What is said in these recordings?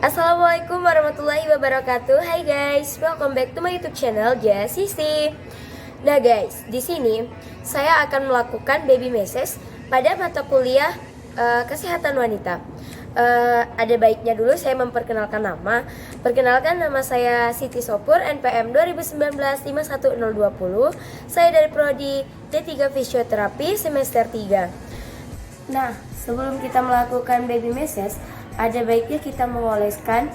Assalamualaikum warahmatullahi wabarakatuh. Hai guys, welcome back to my YouTube channel Jasisi. Nah guys, di sini saya akan melakukan baby massage pada mata kuliah kesehatan wanita. Ada baiknya dulu saya memperkenalkan nama. Perkenalkan, nama saya Siti Sopur, NPM 2019 51020. Saya dari prodi D3 Fisioterapi semester 3. Nah, sebelum kita melakukan baby massage, ada baiknya kita mengoleskan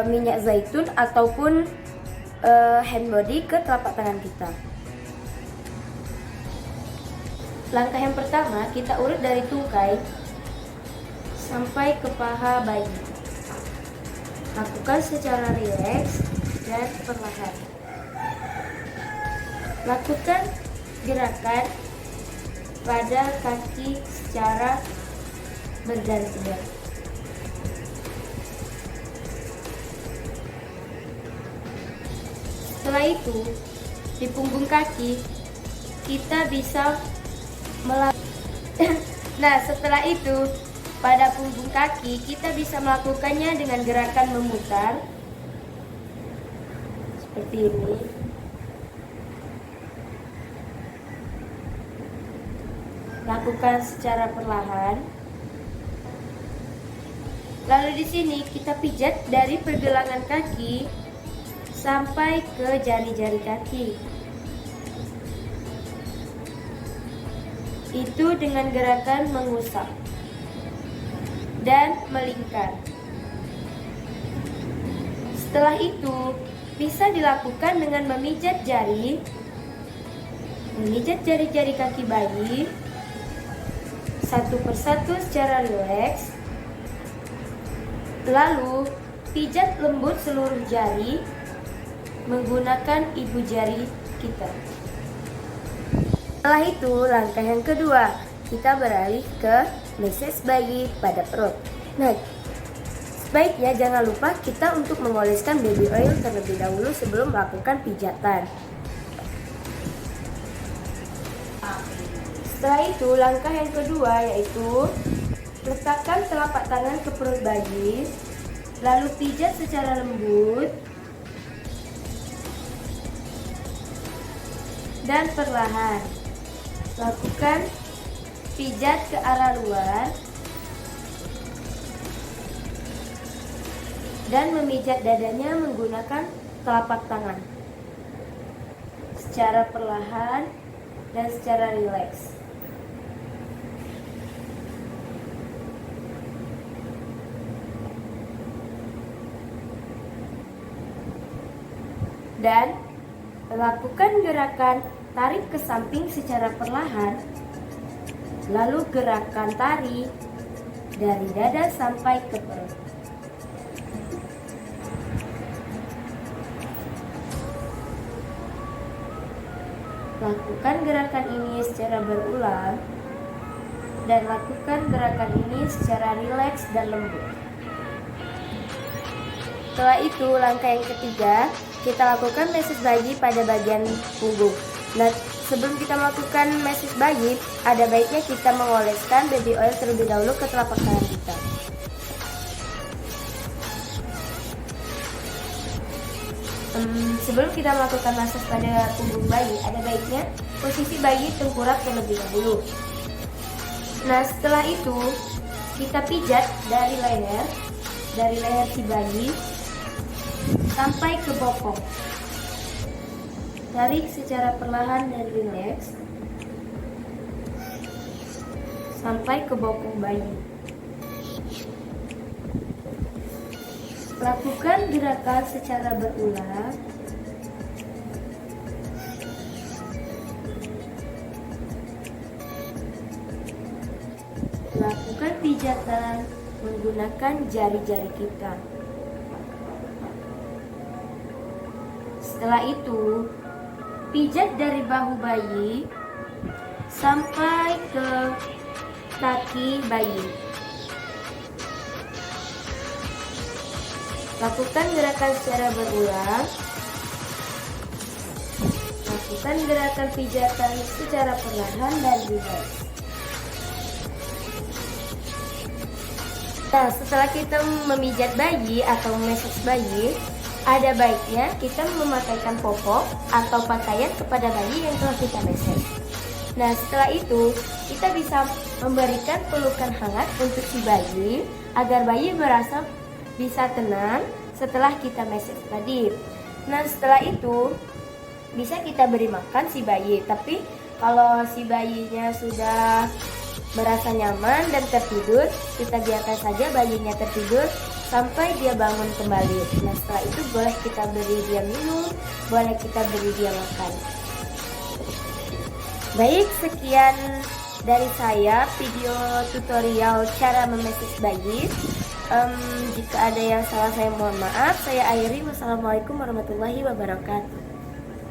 minyak zaitun ataupun hand body ke telapak tangan kita. Langkah yang pertama, kita urut dari tungkai sampai ke paha bayi. Lakukan secara rileks dan perlahan. Lakukan gerakan pada kaki secara bergantian. Setelah itu, di punggung kaki kita bisa setelah itu pada punggung kaki kita bisa melakukannya dengan gerakan memutar seperti ini. Lakukan secara perlahan. Lalu di sini kita pijat dari pergelangan kaki sampai ke jari-jari kaki. Itu dengan gerakan mengusap dan melingkar. Setelah itu bisa dilakukan dengan memijat jari-jari kaki bayi satu persatu secara rileks. Lalu pijat lembut seluruh jari menggunakan ibu jari kita. Setelah itu, langkah yang kedua, kita beralih ke massage bayi pada perut. Nah, sebaiknya jangan lupa kita untuk mengoleskan baby oil terlebih dahulu sebelum melakukan pijatan. Setelah itu, langkah yang kedua yaitu letakkan telapak tangan ke perut bayi, lalu pijat secara lembut dan perlahan. Lakukan pijat ke arah luar dan memijat dadanya menggunakan telapak tangan secara perlahan dan secara rileks. Dan lakukan gerakan tarik ke samping secara perlahan, lalu gerakan tarik dari dada sampai ke perut. Lakukan gerakan ini secara berulang dan lakukan gerakan ini secara rileks dan lembut. Setelah itu, langkah yang ketiga, kita lakukan massage bayi pada bagian punggung. Nah, sebelum kita melakukan massage bayi, ada baiknya kita mengoleskan baby oil terlebih dahulu ke telapak tangan kita. Sebelum kita melakukan massage pada punggung bayi, ada baiknya posisi bayi tengkurap terlebih dahulu. Nah, setelah itu kita pijat dari leher si bayi sampai ke bokong. Tarik secara perlahan dan rileks sampai ke bokong bayi. Lakukan gerakan secara berulang. Lakukan pijatan menggunakan jari-jari kita. Setelah itu, pijat dari bahu bayi sampai ke kaki bayi. Lakukan gerakan secara berulang. Lakukan gerakan pijatan secara perlahan dan rileks. Nah, setelah kita memijat bayi atau memeses bayi, ada baiknya kita memakaikan popok atau pakaian kepada bayi yang telah kita meses. Nah, setelah itu kita bisa memberikan pelukan hangat untuk si bayi agar bayi merasa bisa tenang setelah kita meses tadi. Nah, setelah itu bisa kita beri makan si bayi. Tapi kalau si bayinya sudah merasa nyaman dan tertidur, kita biarkan saja bayinya tertidur sampai dia bangun kembali. Nah, setelah itu boleh kita beri dia minum, boleh kita beri dia makan. Baik, sekian dari saya video tutorial cara memeses bayi. Jika ada yang salah saya mohon maaf. Saya akhiri. Wassalamualaikum warahmatullahi wabarakatuh.